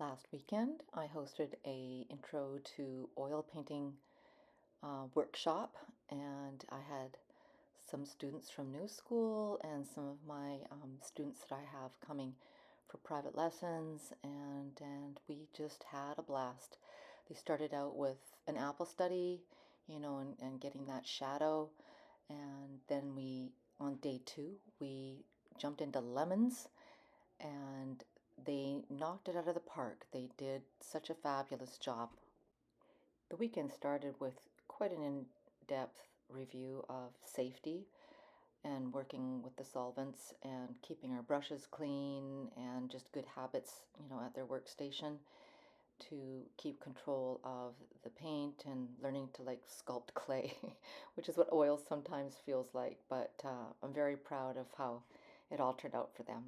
Last weekend, I hosted a intro to oil painting workshop, and I had some students from New School and some of my students that I have coming for private lessons, and we just had a blast. They started out with an apple study, and getting that shadow, and then on day two, we jumped into lemons and they knocked it out of the park. They did such a fabulous job. The weekend started with quite an in depth review of safety and working with the solvents and keeping our brushes clean and just good habits, at their workstation to keep control of the paint and learning to like sculpt clay, which is what oil sometimes feels like. But I'm very proud of how it all turned out for them.